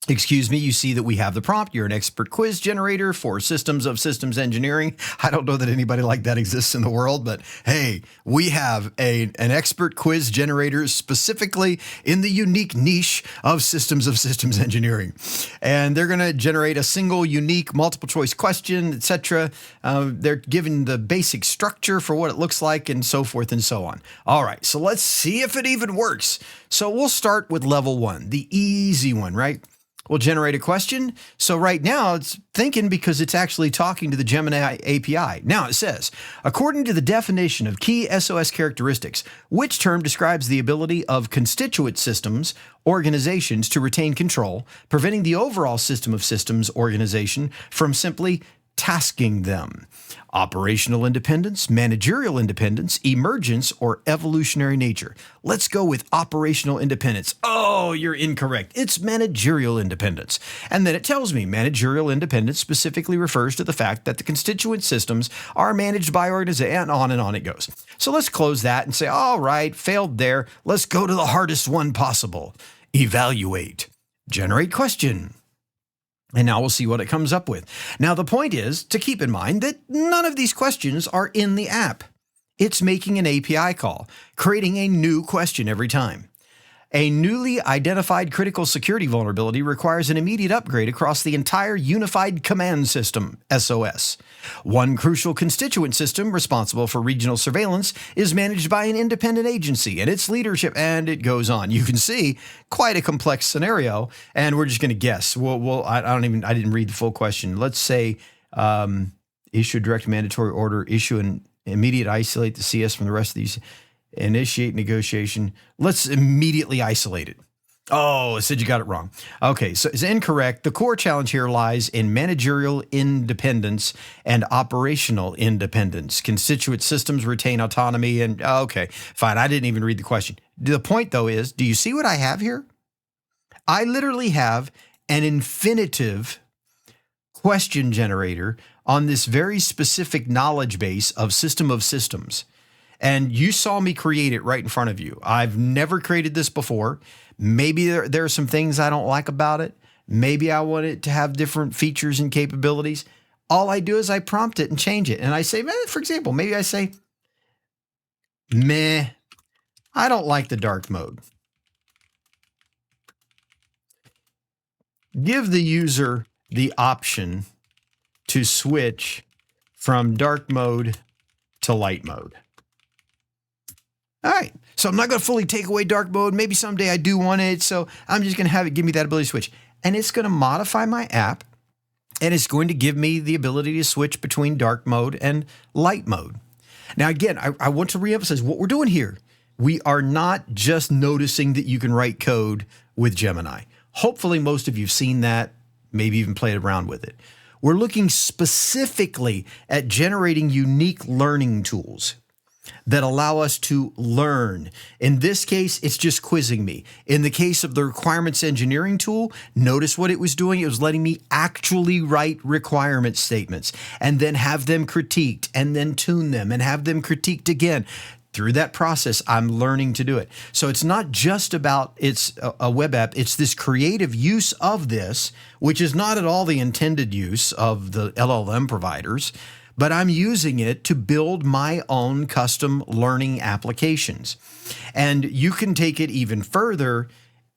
Excuse me, you see that we have the prompt. You're an expert quiz generator for systems of systems engineering. I don't know that anybody like that exists in the world, but hey, we have an expert quiz generator specifically in the unique niche of systems engineering. And they're going to generate a single unique multiple choice question, etc. They're given the basic structure for what it looks like and so forth and so on. All right, so let's see if it even works. So we'll start with level 1, the easy one, right? We'll generate a question. So right now it's thinking because it's actually talking to the Gemini API. Now it says, according to the definition of key SOS characteristics, which term describes the ability of constituent systems organizations to retain control, preventing the overall system of systems organization from simply tasking them? Operational independence, managerial independence, emergence, or evolutionary nature. Let's go with operational independence. Oh, you're incorrect. It's managerial independence. And then it tells me managerial independence specifically refers to the fact that the constituent systems are managed by organizations, and on it goes. So let's close that and say, all right, failed there. Let's go to the hardest one possible. Evaluate. Generate question. And now we'll see what it comes up with. Now, the point is to keep in mind that none of these questions are in the app. It's making an API call, creating a new question every time. A newly identified critical security vulnerability requires an immediate upgrade across the entire Unified Command System, SOS. One crucial constituent system responsible for regional surveillance is managed by an independent agency, and its leadership, and it goes on. You can see quite a complex scenario, and we're just going to guess. I didn't read the full question. Let's say issue a direct mandatory order, issue an immediate isolate the CS from the rest of these. Initiate negotiation. Let's immediately isolate it. Oh, it said you got it wrong. Okay, so it's incorrect. The core challenge here lies in managerial independence and operational independence. Constituent systems retain autonomy and, okay, fine. I didn't even read the question. The point, though, is, do you see what I have here? I literally have an infinitive question generator on this very specific knowledge base of system of systems. And you saw me create it right in front of you. I've never created this before. Maybe there are some things I don't like about it. Maybe I want it to have different features and capabilities. All I do is I prompt it and change it. And I say, for example, maybe I say, meh, I don't like the dark mode. Give the user the option to switch from dark mode to light mode. All right, so I'm not going to fully take away dark mode. Maybe someday I do want it, so I'm just going to have it give me that ability to switch. And it's going to modify my app, and it's going to give me the ability to switch between dark mode and light mode. Now, again, I want to reemphasize what we're doing here. We are not just noticing that you can write code with Gemini. Hopefully, most of you have seen that, maybe even played around with it. We're looking specifically at generating unique learning tools that allow us to learn. In this case, it's just quizzing me. In the case of the requirements engineering tool, notice what it was doing. It was letting me actually write requirement statements and then have them critiqued and then tune them and have them critiqued again. Through that process, I'm learning to do it. So it's not just about it's a web app. It's this creative use of this, which is not at all the intended use of the LLM providers, but I'm using it to build my own custom learning applications. And you can take it even further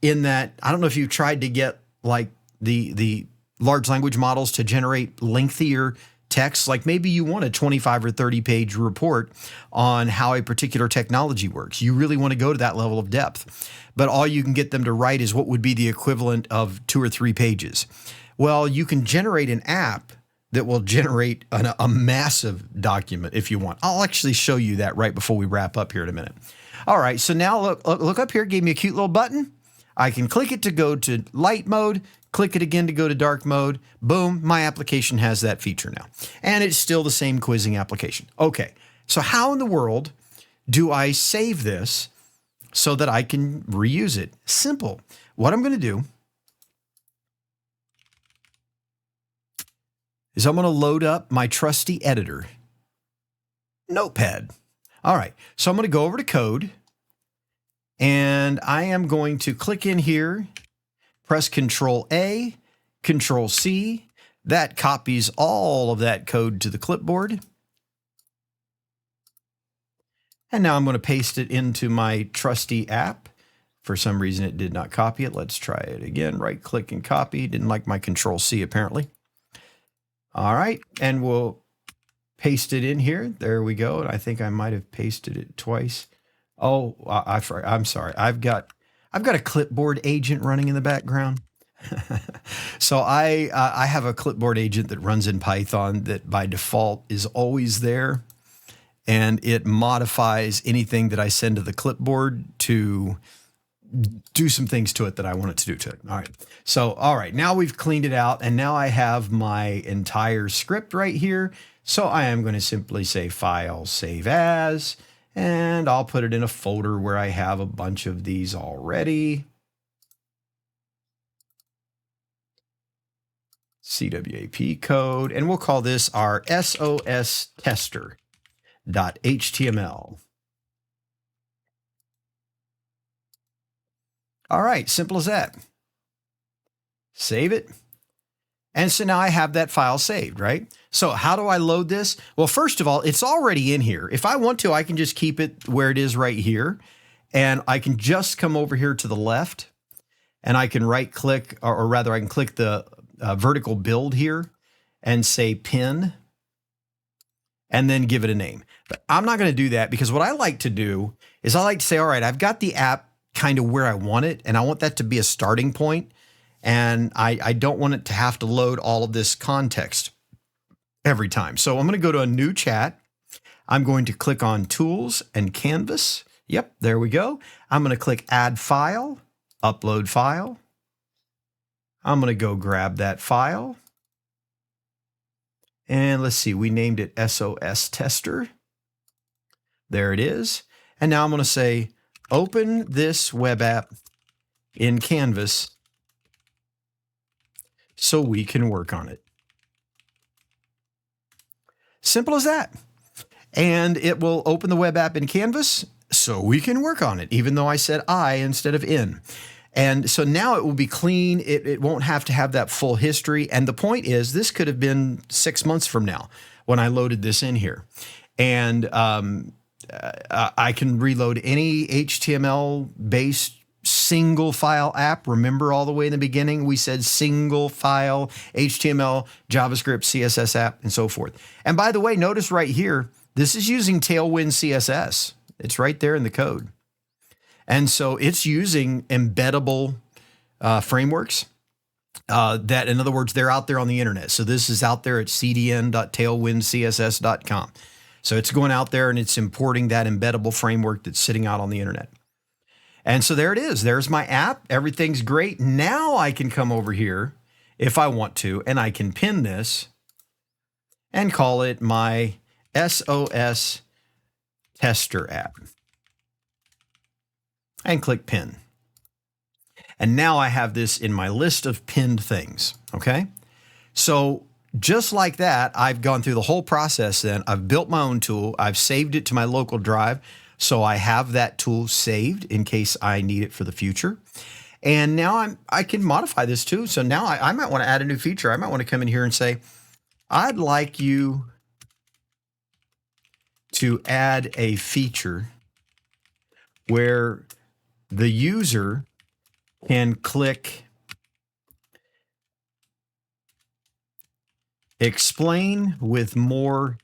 in that, I don't know if you've tried to get like the large language models to generate lengthier text, like maybe you want a 25 or 30 page report on how a particular technology works. You really want to go to that level of depth, but all you can get them to write is what would be the equivalent of 2 or 3 pages. Well, you can generate an app that will generate a massive document if you want. I'll actually show you that right before we wrap up here in a minute. All right, so now look up here, it gave me a cute little button. I can click it to go to light mode, click it again to go to dark mode. Boom, my application has that feature now. And it's still the same quizzing application. Okay, so how in the world do I save this so that I can reuse it? Simple. What I'm going to do is I'm going to load up my trusty editor, Notepad. All right, so I'm going to go over to code, and I am going to click in here, press Control A, Control C. That copies all of that code to the clipboard. And now I'm going to paste it into my trusty app. For some reason, it did not copy it. Let's try it again. Right click and copy. Didn't like my Control C apparently. All right, and we'll paste it in here. There we go. And I think I might have pasted it twice. Oh, I'm sorry. I've got a clipboard agent running in the background. So I have a clipboard agent that runs in Python that by default is always there, and it modifies anything that I send to the clipboard to do some things to it that I want it to do to it. All right. So, all right, now we've cleaned it out, and now I have my entire script right here. So I am going to simply say File, Save As, and I'll put it in a folder where I have a bunch of these already. CWAP code, and we'll call this our SOS tester.html. All right, simple as that. Save it. And so now I have that file saved, right? So how do I load this? Well, first of all, it's already in here. If I want to, I can just keep it where it is right here. And I can just come over here to the left and I can right click, or rather I can click the vertical build here and say pin and then give it a name. But I'm not going to do that because what I like to do is I like to say, all right, I've got the app kind of where I want it, and I want that to be a starting point, and I don't want it to have to load all of this context every time. So I'm going to go to a new chat. I'm going to click on Tools and Canvas. Yep, there we go. I'm going to click Add File, Upload File. I'm going to go grab that file. And let's see, we named it SOS Tester. There it is. And now I'm going to say, open this web app in Canvas so we can work on it. Simple as that. And it will open the web app in Canvas so we can work on it, even though I said I instead of in. And so now it will be clean. It won't have to have that full history. And the point is, this could have been 6 months from now when I loaded this in here. And I can reload any HTML-based single file app. Remember all the way in the beginning, we said single file, HTML, JavaScript, CSS app, and so forth. And by the way, notice right here, this is using Tailwind CSS. It's right there in the code. And so it's using embeddable frameworks that, in other words, they're out there on the internet. So this is out there at cdn.tailwindcss.com. So it's going out there and it's importing that embeddable framework that's sitting out on the internet. And so there it is. There's my app. Everything's great. Now I can come over here if I want to, and I can pin this and call it my SOS Tester app. And click pin. And now I have this in my list of pinned things, okay? So just like that, I've gone through the whole process then. I've built my own tool. I've saved it to my local drive. So I have that tool saved in case I need it for the future. And now I can modify this too. So now I might want to add a new feature. I might want to come in here and say, I'd like you to add a feature where the user can click explain with more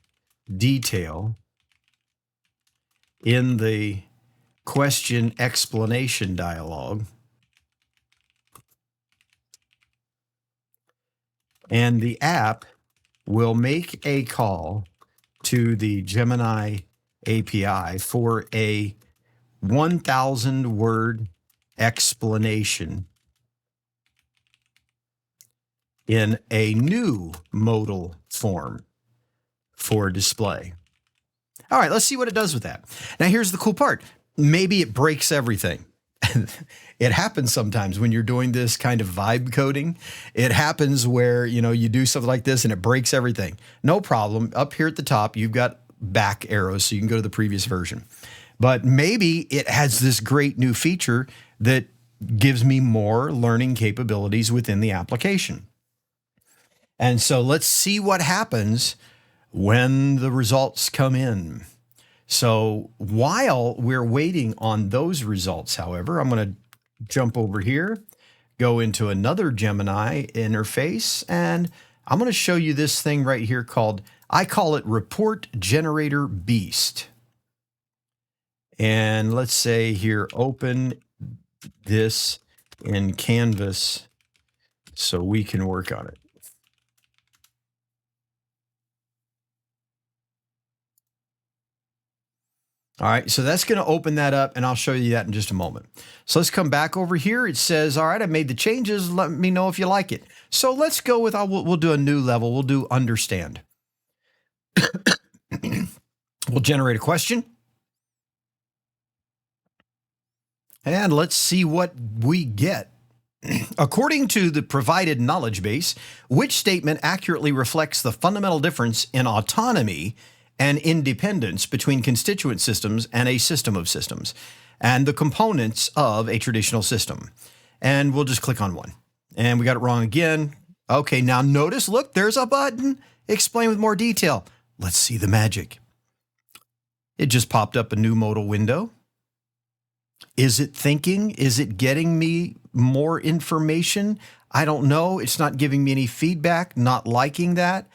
detail in the question explanation dialog, and the app will make a call to the Gemini API for a 1,000 word explanation in a new modal form for display. All right, let's see what it does with that. Now, here's the cool part. Maybe it breaks everything. It happens sometimes when you're doing this kind of vibe coding. It happens where, you do something like this and it breaks everything. No problem. Up here at the top, you've got back arrows so you can go to the previous version. But maybe it has this great new feature that gives me more learning capabilities within the application. And so let's see what happens when the results come in. So while we're waiting on those results, however, I'm going to jump over here, go into another Gemini interface, and I'm going to show you this thing right here called, I call it Report Generator Beast. And let's say here, open this in Canvas so we can work on it. All right, so that's going to open that up, and I'll show you that in just a moment. So let's come back over here. It says, all right, I made the changes. Let me know if you like it. So let's go with, we'll do a new level. We'll do understand. We'll generate a question. And let's see what we get. According to the provided knowledge base, which statement accurately reflects the fundamental difference in autonomy and independence between constituent systems and a system of systems, and the components of a traditional system? And we'll just click on one. And we got it wrong again. Okay, now notice, look, there's a button. Explain with more detail. Let's see the magic. It just popped up a new modal window. Is it thinking? Is it getting me more information? I don't know. It's not giving me any feedback, not liking that.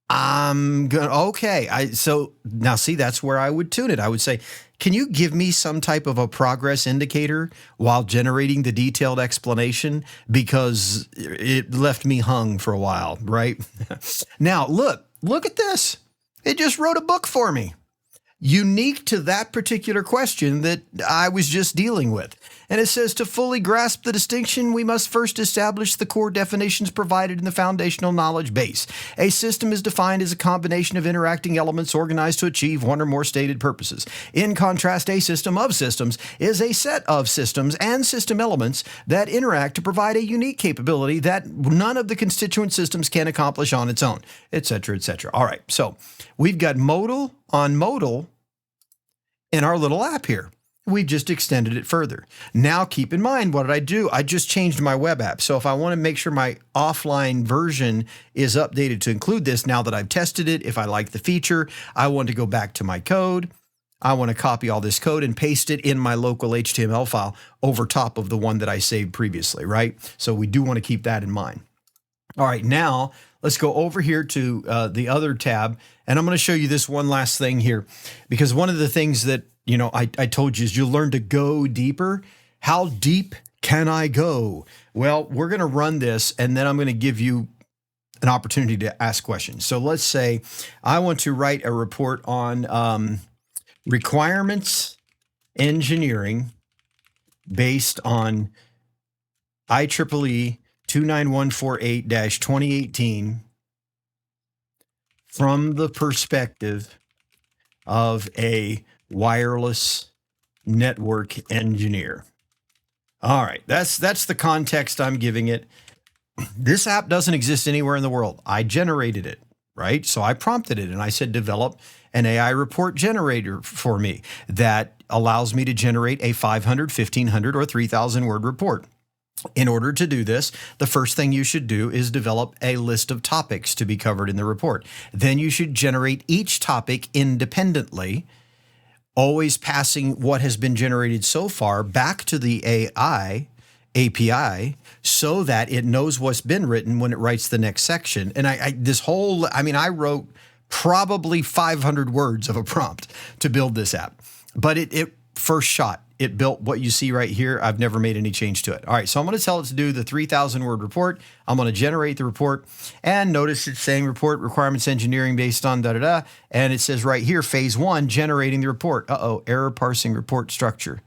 I'm going to, okay. So now see, that's where I would tune it. I would say, can you give me some type of a progress indicator while generating the detailed explanation? Because it left me hung for a while, right? Now, look at this. It just wrote a book for me, unique to that particular question that I was just dealing with. And it says, to fully grasp the distinction, we must first establish the core definitions provided in the foundational knowledge base. A system is defined as a combination of interacting elements organized to achieve one or more stated purposes. In contrast, a system of systems is a set of systems and system elements that interact to provide a unique capability that none of the constituent systems can accomplish on its own, etc., etc. All right, so we've got modal on modal in our little app here. We've just extended it further. Now, keep in mind, what did I do? I just changed my web app. So if I want to make sure my offline version is updated to include this, now that I've tested it, if I like the feature, I want to go back to my code. I want to copy all this code and paste it in my local HTML file over top of the one that I saved previously, right? So we do want to keep that in mind. All right, now let's go over here to the other tab, and I'm going to show you this one last thing here, because one of the things that I told you is you'll learn to go deeper. How deep can I go? Well, we're going to run this, and then I'm going to give you an opportunity to ask questions. So let's say I want to write a report on requirements engineering based on IEEE 29148-2018 from the perspective of a wireless network engineer. All right, that's the context I'm giving it. This app doesn't exist anywhere in the world. I generated it, right? So I prompted it and I said, develop an AI report generator for me that allows me to generate a 500, 1500, or 3000 word report. In order to do this, the first thing you should do is develop a list of topics to be covered in the report. Then you should generate each topic independently, always passing what has been generated so far back to the AI API so that it knows what's been written when it writes the next section. And I wrote probably 500 words of a prompt to build this app, but it first shot, it built what you see right here. I've never made any change to it. All right, so I'm going to tell it to do the 3,000 word report. I'm going to generate the report, and notice it's saying report requirements engineering based on da-da-da, and it says right here, phase 1, generating the report. Error parsing report structure.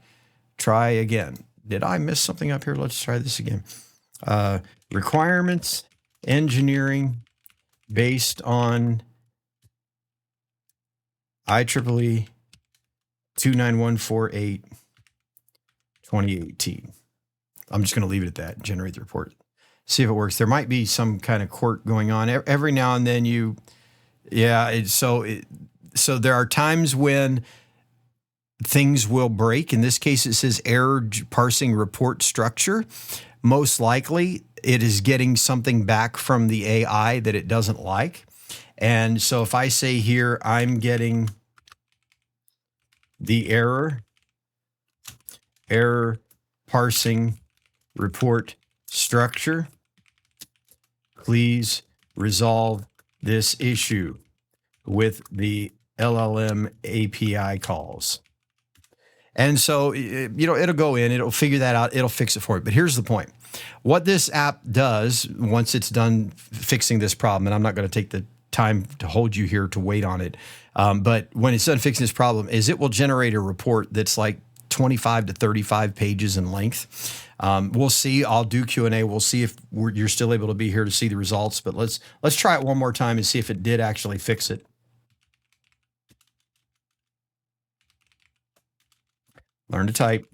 Try again. Did I miss something up here? Let's try this again. Requirements engineering based on IEEE 29148 2018. I'm just going to leave it at that. Generate the report. See if it works. There might be some kind of quirk going on. Every now and then so there are times when things will break. In this case, it says error parsing report structure. Most likely, it is getting something back from the AI that it doesn't like. And so if I say here, I'm getting the error parsing report structure, please resolve this issue with the LLM API calls. And so, it'll go in, it'll figure that out, it'll fix it for you. But here's the point. What this app does, once it's done fixing this problem, and I'm not going to take the time to hold you here to wait on it, but when it's done fixing this problem, is it will generate a report that's like 25 to 35 pages in length. We'll see. I'll do Q&A. We'll see if you're still able to be here to see the results. But let's try it one more time and see if it did actually fix it. Learn to type.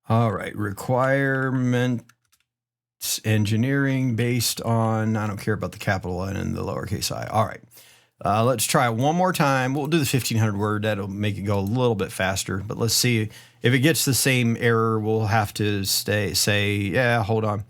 All right, requirements engineering based on, I don't care about the capital N and the lowercase I. All right, Let's try it one more time. We'll do the 1500 word. That'll make it go a little bit faster. But let's see if it gets the same error. We'll have to say, yeah, hold on.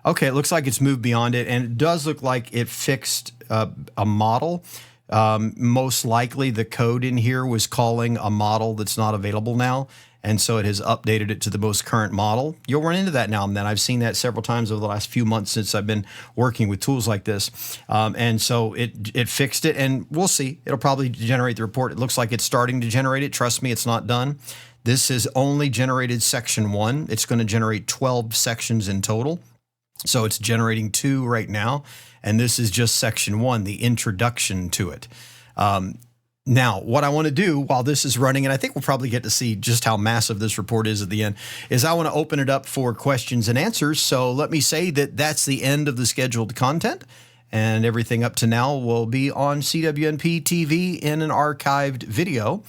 Okay, it looks like it's moved beyond it, and it does look like it fixed a model. Most likely the code in here was calling a model that's not available now, and so it has updated it to the most current model. You'll run into that now and then. I've seen that several times over the last few months since I've been working with tools like this. And so it fixed it, and we'll see. It'll probably generate the report. It looks like it's starting to generate it. Trust me, it's not done. This has only generated section 1. It's going to generate 12 sections in total. So it's generating 2 right now, and this is just section 1, the introduction to it. Now, what I want to do while this is running, and I think we'll probably get to see just how massive this report is at the end, is I want to open it up for questions and answers. So let me say that that's the end of the scheduled content, and everything up to now will be on CWNP TV in an archived video.